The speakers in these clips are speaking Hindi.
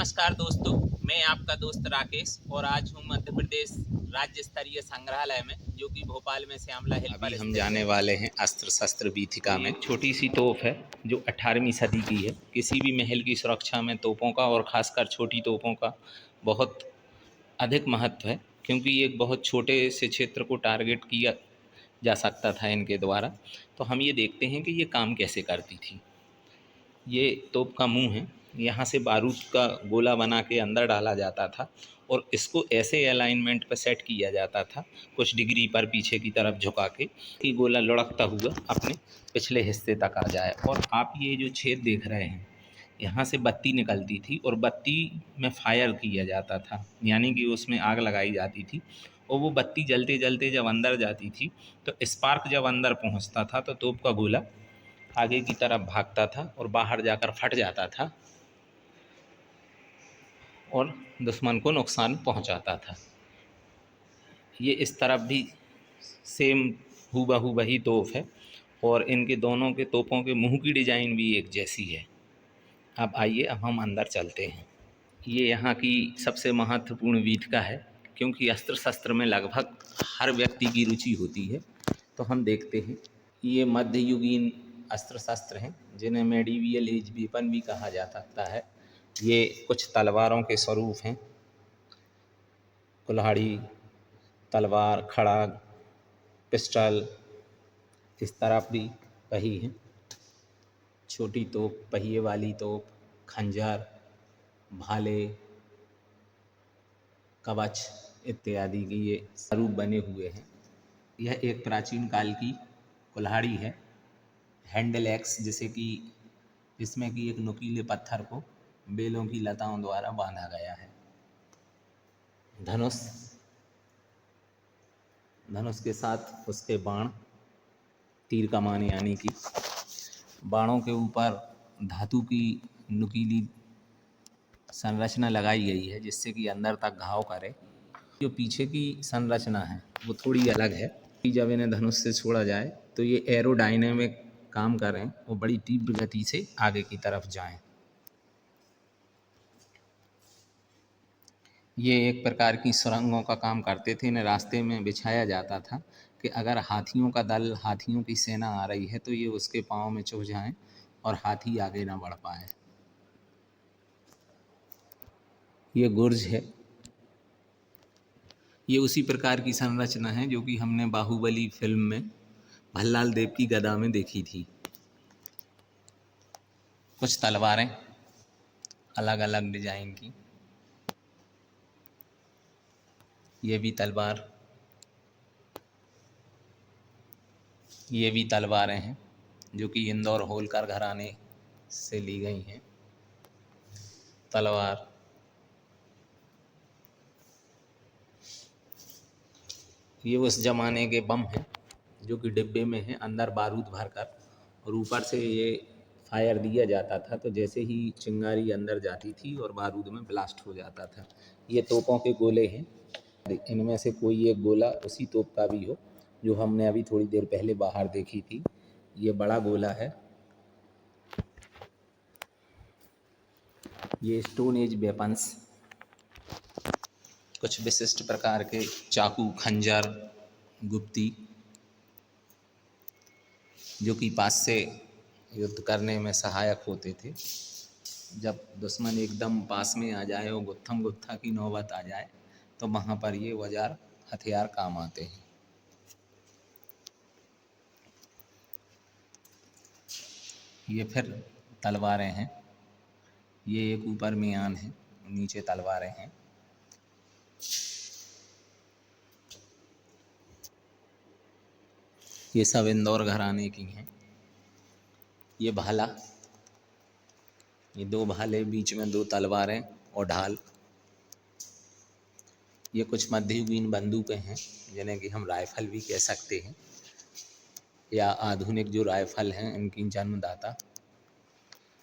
नमस्कार दोस्तों, मैं आपका दोस्त राकेश और आज हूँ मध्य प्रदेश राज्य स्तरीय संग्रहालय में, जो कि भोपाल में श्यामला हिल पर अभी हम स्थित जाने है। वाले हैं अस्त्र शस्त्र वीथिका में। छोटी सी तोप है जो 18वीं सदी की है। किसी भी महल की सुरक्षा में तोपों का और ख़ासकर छोटी तोपों का बहुत अधिक महत्व है, क्योंकि ये एक बहुत छोटे से क्षेत्र को टारगेट किया जा सकता था इनके द्वारा। तो हम ये देखते हैं कि ये काम कैसे करती थी। ये तोप का मुंह है, यहाँ से बारूद का गोला बना के अंदर डाला जाता था और इसको ऐसे अलाइनमेंट पर सेट किया जाता था, कुछ डिग्री पर पीछे की तरफ झुका के, कि गोला लुढ़कता हुआ अपने पिछले हिस्से तक आ जाए। और आप ये जो छेद देख रहे हैं, यहाँ से बत्ती निकलती थी और बत्ती में फायर किया जाता था, यानी कि उसमें आग लगाई जाती थी। और वो बत्ती जलते जलते जब अंदर जाती थी तो स्पार्क जब अंदर पहुँचता था तो तोप का गोला आगे की तरफ भागता था और बाहर जाकर फट जाता था और दुश्मन को नुकसान पहुंचाता था। ये इस तरफ भी सेम हूबहू वही तोप है और इनके दोनों के तोपों के मुंह की डिज़ाइन भी एक जैसी है। अब आइए, अब हम अंदर चलते हैं। ये यहाँ की सबसे महत्वपूर्ण वीथिका है, क्योंकि अस्त्र शस्त्र में लगभग हर व्यक्ति की रुचि होती है। तो हम देखते हैं, ये मध्ययुगीन अस्त्र शस्त्र हैं जिन्हें मेडिवियल एज वेपन भी कहा जा सकता है। ये कुछ तलवारों के स्वरूप हैं, कुल्हाड़ी, तलवार, खड़ाग, पिस्टल। इस तरफ भी वही हैं, छोटी तोप, पहिए वाली तोप, खंजर, भाले, कवच इत्यादि के ये स्वरूप बने हुए हैं। यह एक प्राचीन काल की कुल्हाड़ी है, हैंडल एक्स, जिसे कि जिसमें कि एक नुकीले पत्थर को बेलों की लताओं द्वारा बांधा गया है। धनुष, धनुष के साथ उसके बाण, तीर कमान, यानी कि बाणों के ऊपर धातु की नुकीली संरचना लगाई गई है, जिससे कि अंदर तक घाव करे। जो पीछे की संरचना है वो थोड़ी अलग है कि जब इन्हें धनुष से छोड़ा जाए तो ये एरोडायनेमिक काम करें और बड़ी तीव्र गति से आगे की तरफ जाएं। ये एक प्रकार की सुरंगों का काम करते थे। इन्हें रास्ते में बिछाया जाता था कि अगर हाथियों का दल, हाथियों की सेना आ रही है तो ये उसके पाँव में चुभ जाएं और हाथी आगे ना बढ़ पाए। ये गुर्ज है। ये उसी प्रकार की संरचना है जो कि हमने बाहुबली फिल्म में भल्लाल देव की गदा में देखी थी। कुछ तलवारें अलग अलग डिजाइन की। ये भी तलवार, ये भी तलवारें हैं जो कि इंदौर होलकर घराने से ली गई हैं। तलवार, ये उस ज़माने के बम हैं जो कि डिब्बे में हैं, अंदर बारूद भरकर, और ऊपर से ये फायर दिया जाता था तो जैसे ही चिंगारी अंदर जाती थी और बारूद में ब्लास्ट हो जाता था। ये तोपों के गोले हैं। इनमें से कोई एक गोला उसी तोप का भी हो जो हमने अभी थोड़ी देर पहले बाहर देखी थी। ये बड़ा गोला है। ये स्टोन एज वेपन्स, कुछ विशिष्ट प्रकार के चाकू, खंजर, गुप्ती, जो कि पास से युद्ध करने में सहायक होते थे। जब दुश्मन एकदम पास में आ जाए और गुत्थम गुत्था की नौबत आ जाए तो वहाँ पर ये औजार, हथियार काम आते हैं। ये फिर तलवारें हैं। ये एक ऊपर मियान है, नीचे तलवारें हैं। ये सब इंदौर घराने की हैं। ये भाला, ये दो भाले, बीच में दो तलवारें और ढाल। ये कुछ मध्ययुगीन बंदूकें हैं जिन्हें कि हम राइफल भी कह सकते हैं, या आधुनिक जो राइफल हैं इनकी जन्मदाता।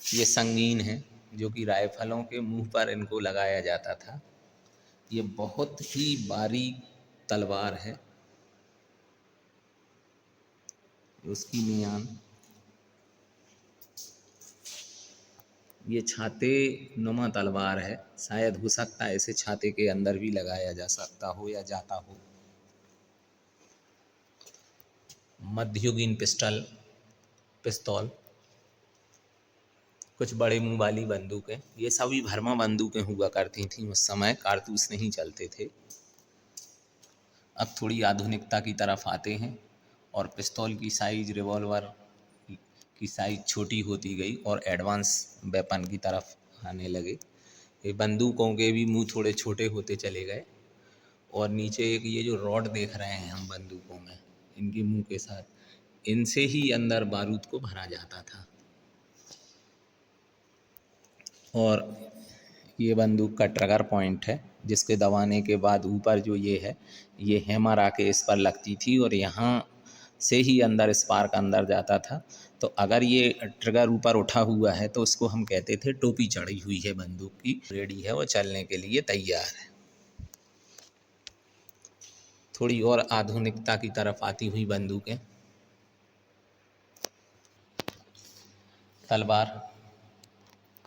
ये संगीन है जो कि राइफलों के मुंह पर इनको लगाया जाता था। ये बहुत ही बारीक तलवार है। उसकी मियान, ये छाते नुमा तलवार है, शायद हो सकता है इसे छाते के अंदर भी लगाया जा सकता हो या जाता हो। मध्ययुगीन पिस्तौल, कुछ बड़े मुंह वाली बंदूकें, ये सभी भरमा बंदूकें हुआ करती थीं उस समय, कारतूस नहीं चलते थे। अब थोड़ी आधुनिकता की तरफ आते हैं और पिस्तौल की साइज, रिवॉल्वर की साइज छोटी होती गई और एडवांस वेपन की तरफ आने लगे। ये बंदूकों के भी मुंह थोड़े छोटे होते चले गए और नीचे एक ये जो रॉड देख रहे हैं हम बंदूकों में, इनके मुंह के साथ, इनसे ही अंदर बारूद को भरा जाता था। और ये बंदूक का ट्रिगर पॉइंट है, जिसके दबाने के बाद ऊपर जो ये है, ये हैमर आके इस पर लगती थी और यहाँ से ही अंदर स्पार्क अंदर जाता था। तो अगर ये ट्रिगर ऊपर उठा हुआ है तो उसको हम कहते थे टोपी चढ़ी हुई है बंदूक की, रेडी है, वो चलने के लिए तैयार है। थोड़ी और आधुनिकता की तरफ आती हुई बंदूकें, तलवार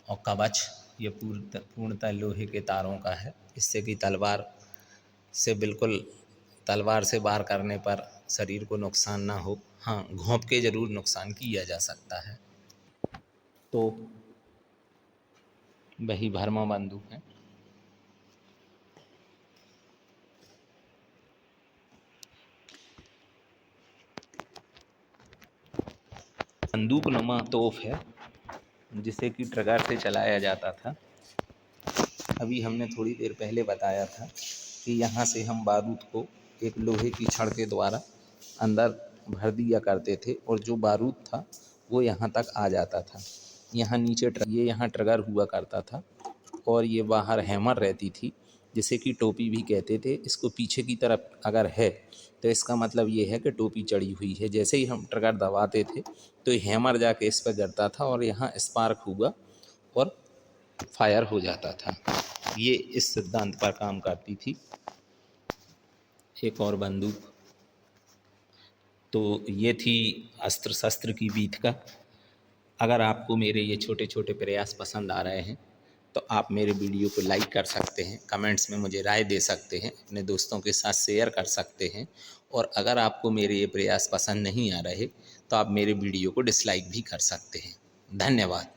और कवच, ये पूर्णतः लोहे के तारों का है, इससे कि तलवार से वार करने पर शरीर को नुकसान ना हो। हाँ, घोंप के ज़रूर नुकसान किया जा सकता है। तो वही भरमा बंदूक है। बंदूक नुमा तोप है जिसे कि ट्रिगर से चलाया जाता था। अभी हमने थोड़ी देर पहले बताया था कि यहाँ से हम बारूद को एक लोहे की छड़ के द्वारा अंदर भर दिया करते थे और जो बारूद था वो यहाँ तक आ जाता था। यहाँ नीचे ये यहाँ ट्रिगर हुआ करता था और ये बाहर हैमर रहती थी, जिसे कि टोपी भी कहते थे। इसको पीछे की तरफ अगर है तो इसका मतलब ये है कि टोपी चढ़ी हुई है। जैसे ही हम ट्रिगर दबाते थे तो हैमर जाके इस पर गिरता था और यहाँ स्पार्क हुआ और फायर हो जाता था। ये इस सिद्धांत पर काम करती थी। एक और बंदूक, तो ये थी अस्त्र शस्त्र की बीथिका। अगर आपको मेरे ये छोटे छोटे प्रयास पसंद आ रहे हैं तो आप मेरे वीडियो को लाइक कर सकते हैं, कमेंट्स में मुझे राय दे सकते हैं, अपने दोस्तों के साथ शेयर कर सकते हैं। और अगर आपको मेरे ये प्रयास पसंद नहीं आ रहे तो आप मेरे वीडियो को डिसलाइक भी कर सकते हैं। धन्यवाद।